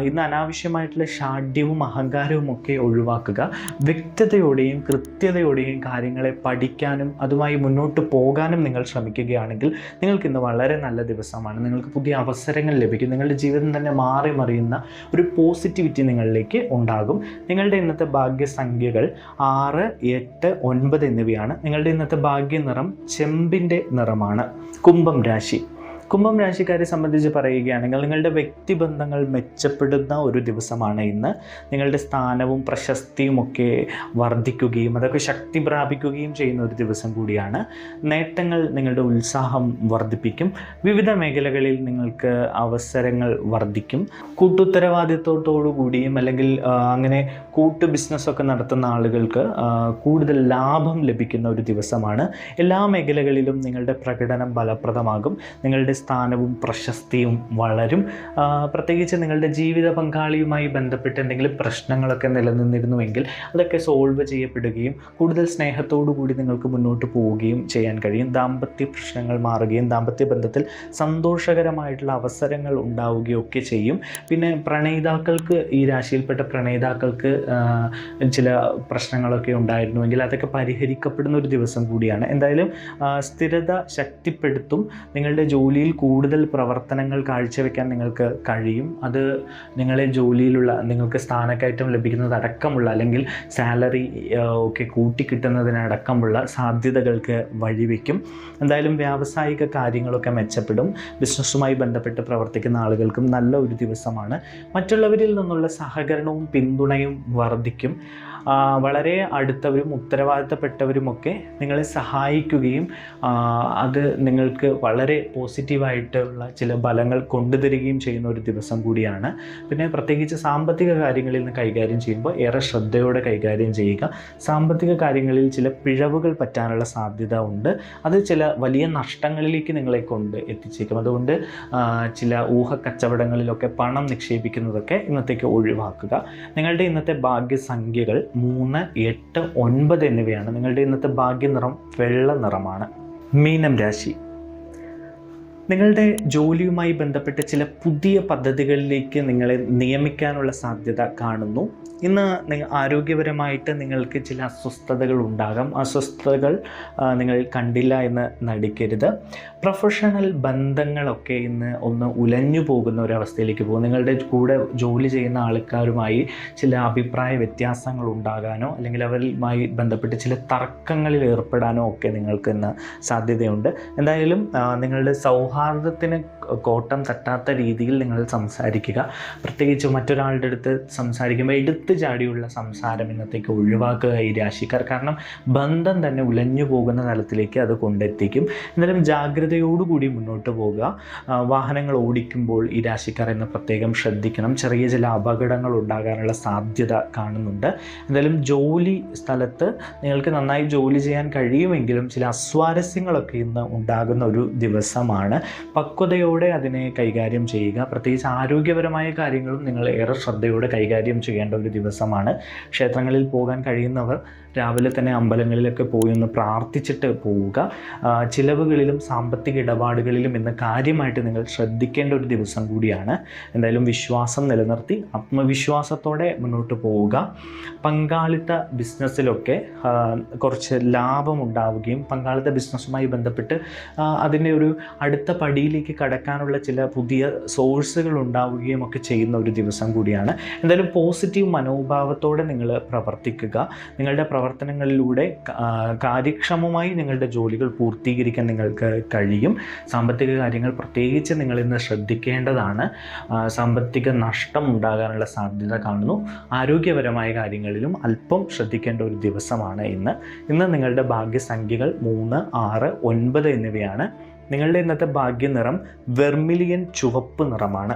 ഇന്ന് അനാവശ്യമായിട്ടുള്ള ഷാഢ്യവും അഹങ്കാരവും ഒക്കെ ഒഴിവാക്കുക. വ്യക്തതയോടെയും കൃത്യതയോടെയും കാര്യങ്ങളെ പഠിക്കാനും അതുമായി മുന്നോട്ട് പോകാനും നിങ്ങൾ ശ്രമിക്കുകയാണെങ്കിൽ നിങ്ങൾക്കിന്ന് വളരെ നല്ല ദിവസമാണ്. നിങ്ങൾക്ക് പുതിയ അവസരങ്ങൾ ലഭിക്കും. നിങ്ങളുടെ ജീവിതം തന്നെ മാറി മറിയുന്ന ഒരു പോസിറ്റിവിറ്റി നിങ്ങളിലേക്ക് ഉണ്ടാകും. നിങ്ങളുടെ ഇന്നത്തെ ഭാഗ്യസംഖ്യകൾ 6, 8, 9 എന്നിവയാണ്. നിങ്ങളുടെ ഇന്നത്തെ ഭാഗ്യ നിറം ചെമ്പിൻ്റെ നിറമാണ്. കുംഭം രാശി. കുംഭം രാശിക്കാരെ സംബന്ധിച്ച് പറയുകയാണെങ്കിൽ നിങ്ങളുടെ വ്യക്തിബന്ധങ്ങൾ മെച്ചപ്പെടുന്ന ഒരു ദിവസമാണ് ഇന്ന്. നിങ്ങളുടെ സ്ഥാനവും പ്രശസ്തിയും ഒക്കെ വർദ്ധിക്കുകയും അതൊക്കെ ശക്തി പ്രാപിക്കുകയും ചെയ്യുന്ന ഒരു ദിവസം കൂടിയാണ്. നേട്ടങ്ങൾ നിങ്ങളുടെ ഉത്സാഹം വർദ്ധിപ്പിക്കും. വിവിധ മേഖലകളിൽ നിങ്ങൾക്ക് അവസരങ്ങൾ വർദ്ധിക്കും. കൂട്ടുത്തരവാദിത്വത്തോടു കൂടിയും അല്ലെങ്കിൽ അങ്ങനെ കൂട്ട് ബിസിനസ്സൊക്കെ നടത്തുന്ന ആളുകൾക്ക് കൂടുതൽ ലാഭം ലഭിക്കുന്ന ഒരു ദിവസമാണ്. എല്ലാ മേഖലകളിലും നിങ്ങളുടെ പ്രകടനം ഫലപ്രദമാകും. നിങ്ങളുടെ സ്ഥാനവും പ്രശസ്തിയും വളരും. പ്രത്യേകിച്ച് നിങ്ങളുടെ ജീവിത പങ്കാളിയുമായി ബന്ധപ്പെട്ട് എന്തെങ്കിലും പ്രശ്നങ്ങളൊക്കെ നിലനിന്നിരുന്നുവെങ്കിൽ അതൊക്കെ സോൾവ് ചെയ്യപ്പെടുകയും കൂടുതൽ സ്നേഹത്തോടു കൂടി നിങ്ങൾക്ക് മുന്നോട്ട് പോവുകയും ചെയ്യാൻ കഴിയും. ദാമ്പത്യ പ്രശ്നങ്ങൾ മാറുകയും ദാമ്പത്യ ബന്ധത്തിൽ സന്തോഷകരമായിട്ടുള്ള അവസരങ്ങൾ ഉണ്ടാവുകയും ഒക്കെ ചെയ്യും. പിന്നെ പ്രണയിതാക്കൾക്ക്, ഈ രാശിയിൽപ്പെട്ട പ്രണയിതാക്കൾക്ക് ചില പ്രശ്നങ്ങളൊക്കെ ഉണ്ടായിരുന്നുവെങ്കിൽ അതൊക്കെ പരിഹരിക്കപ്പെടുന്ന ഒരു ദിവസം കൂടിയാണ്. എന്തായാലും സ്ഥിരത ശക്തിപ്പെടുത്തും. നിങ്ങളുടെ ജോലിയിൽ കൂടുതൽ പ്രവർത്തനങ്ങൾ കാഴ്ചവെക്കാൻ നിങ്ങൾക്ക് കഴിയും. അത് നിങ്ങളെ ജോലിയിലുള്ള നിങ്ങൾക്ക് സ്ഥാനക്കയറ്റം ലഭിക്കുന്നതടക്കമുള്ള അല്ലെങ്കിൽ സാലറി ഒക്കെ കൂട്ടിക്കിട്ടുന്നതിനടക്കമുള്ള സാധ്യതകൾക്ക് വഴിവെക്കും. എന്തായാലും വ്യാവസായിക കാര്യങ്ങളൊക്കെ മെച്ചപ്പെടും. ബിസിനസ്സുമായി ബന്ധപ്പെട്ട് പ്രവർത്തിക്കുന്ന ആളുകൾക്കും നല്ല ഒരു ദിവസമാണ്. മറ്റുള്ളവരിൽ നിന്നുള്ള സഹകരണവും പിന്തുണയും വർദ്ധിക്കും. വളരെ അടുത്തവരും ഉത്തരവാദിത്തപ്പെട്ടവരുമൊക്കെ നിങ്ങളെ സഹായിക്കുകയും അത് നിങ്ങൾക്ക് വളരെ പോസിറ്റീവായിട്ടുള്ള ചില ഫലങ്ങൾ കൊണ്ടുതരികയും ചെയ്യുന്ന ഒരു ദിവസം കൂടിയാണ്. പിന്നെ പ്രത്യേകിച്ച് സാമ്പത്തിക കാര്യങ്ങളിൽ നിന്ന് കൈകാര്യം ചെയ്യുമ്പോൾ ഏറെ ശ്രദ്ധയോടെ കൈകാര്യം ചെയ്യുക. സാമ്പത്തിക കാര്യങ്ങളിൽ ചില പിഴവുകൾ പറ്റാനുള്ള സാധ്യത ഉണ്ട്. അത് ചില വലിയ നഷ്ടങ്ങളിലേക്ക് നിങ്ങളെ കൊണ്ട് എത്തിച്ചേക്കും. അതുകൊണ്ട് ചില ഊഹക്കച്ചവടങ്ങളിലൊക്കെ പണം നിക്ഷേപിക്കുന്നതൊക്കെ ഇന്നത്തേക്ക് ഒഴിവാക്കുക. നിങ്ങളുടെ ഇന്നത്തെ ഭാഗ്യസംഖ്യകൾ 3, 8, 9 എന്നിവയാണ്. നിങ്ങളുടെ ഇന്നത്തെ ഭാഗ്യനിറം വെള്ള നിറമാണ്. മീനം രാശി. നിങ്ങളുടെ ജോലിയുമായി ബന്ധപ്പെട്ട് ചില പുതിയ പദ്ധതികളിലേക്ക് നിങ്ങളെ നിയമിക്കാനുള്ള സാധ്യത കാണുന്നു. ഇന്ന് ആരോഗ്യപരമായിട്ട് നിങ്ങൾക്ക് ചില അസ്വസ്ഥതകൾ ഉണ്ടാകാം. അസ്വസ്ഥതകൾ നിങ്ങൾ കണ്ടില്ല എന്ന് നടിക്കരുത്. പ്രൊഫഷണൽ ബന്ധങ്ങളൊക്കെ ഇന്ന് ഒന്ന് ഉലഞ്ഞു പോകുന്ന ഒരവസ്ഥയിലേക്ക് പോകും. നിങ്ങളുടെ കൂടെ ജോലി ചെയ്യുന്ന ആൾക്കാരുമായി ചില അഭിപ്രായ വ്യത്യാസങ്ങൾ ഉണ്ടാകാനോ അല്ലെങ്കിൽ അവരുമായി ബന്ധപ്പെട്ട് ചില തർക്കങ്ങളിൽ ഏർപ്പെടാനോ ഒക്കെ നിങ്ങൾക്ക് ഇന്ന് സാധ്യതയുണ്ട്. എന്തായാലും നിങ്ങളുടെ സൗഹാർദ്ദത്തിന് കോട്ടം തട്ടാത്ത രീതിയിൽ നിങ്ങൾ സംസാരിക്കുക. പ്രത്യേകിച്ച് മറ്റൊരാളുടെ അടുത്ത് സംസാരിക്കുമ്പോൾ എടുത്ത് ചാടിയുള്ള സംസാരം ഇന്നത്തേക്ക് ഒഴിവാക്കുക ഈ രാശിക്കാർ. കാരണം ബന്ധം തന്നെ ഉലഞ്ഞു പോകുന്ന തലത്തിലേക്ക് അത് കൊണ്ടെത്തിക്കും. എന്നാലും ജാഗ്രതയോടുകൂടി മുന്നോട്ട് പോകുക. വാഹനങ്ങൾ ഓടിക്കുമ്പോൾ ഈ രാശിക്കാർ എന്ന് പ്രത്യേകം ശ്രദ്ധിക്കണം. ചെറിയ ചില അപകടങ്ങൾ ഉണ്ടാകാനുള്ള സാധ്യത കാണുന്നുണ്ട്. എന്തായാലും ജോലി സ്ഥലത്ത് നിങ്ങൾക്ക് നന്നായി ജോലി ചെയ്യാൻ കഴിയുമെങ്കിലും ചില അസ്വാരസ്യങ്ങളൊക്കെ ഇന്ന് ഉണ്ടാകുന്ന ഒരു ദിവസമാണ്. പക്വതയോടെ അതിനെ കൈകാര്യം ചെയ്യുക. പ്രത്യേകിച്ച് ആരോഗ്യപരമായ കാര്യങ്ങളും നിങ്ങൾ ഏറെ ശ്രദ്ധയോടെ കൈകാര്യം ചെയ്യേണ്ട ഒരു ദിവസമാണ്. ക്ഷേത്രങ്ങളിൽ പോകാൻ കഴിയുന്നവർ രാവിലെ തന്നെ അമ്പലങ്ങളിലൊക്കെ പോയി ഒന്ന് പ്രാർത്ഥിച്ചിട്ട് പോവുക. ചിലവുകളിലും സാമ്പത്തിക ഇടപാടുകളിലും ഇന്ന് കാര്യമായിട്ട് നിങ്ങൾ ശ്രദ്ധിക്കേണ്ട ഒരു ദിവസം കൂടിയാണ്. എന്തായാലും വിശ്വാസം നിലനിർത്തി ആത്മവിശ്വാസത്തോടെ മുന്നോട്ട് പോവുക. പങ്കാളിത്ത ബിസിനസ്സിലൊക്കെ കുറച്ച് ലാഭമുണ്ടാവുകയും പങ്കാളിത്ത ബിസിനസ്സുമായി ബന്ധപ്പെട്ട് അതിൻ്റെ ഒരു അടുത്ത പടിയിലേക്ക് കടക്കാൻ തുറക്കാനുള്ള ചില പുതിയ സോഴ്സുകൾ ഉണ്ടാവുകയും ഒക്കെ ചെയ്യുന്ന ഒരു ദിവസം കൂടിയാണ്. എന്തായാലും പോസിറ്റീവ് മനോഭാവത്തോടെ നിങ്ങൾ പ്രവർത്തിക്കുക. നിങ്ങളുടെ പ്രവർത്തനങ്ങളിലൂടെ കാര്യക്ഷമമായി നിങ്ങളുടെ ജോലികൾ പൂർത്തീകരിക്കാൻ നിങ്ങൾക്ക് കഴിയും. സാമ്പത്തിക കാര്യങ്ങൾ പ്രത്യേകിച്ച് നിങ്ങളിന്ന് ശ്രദ്ധിക്കേണ്ടതാണ്. സാമ്പത്തിക നഷ്ടം ഉണ്ടാകാനുള്ള സാധ്യത കാണുന്നു. ആരോഗ്യപരമായ കാര്യങ്ങളിലും അല്പം ശ്രദ്ധിക്കേണ്ട ഒരു ദിവസമാണ് ഇന്ന് നിങ്ങളുടെ ഭാഗ്യസംഖ്യകൾ 3, 6, 9 എന്നിവയാണ്. നിങ്ങളുടെ ഇന്നത്തെ ഭാഗ്യനിറം വെർമിലിയൻ ചുവപ്പ് നിറമാണ്.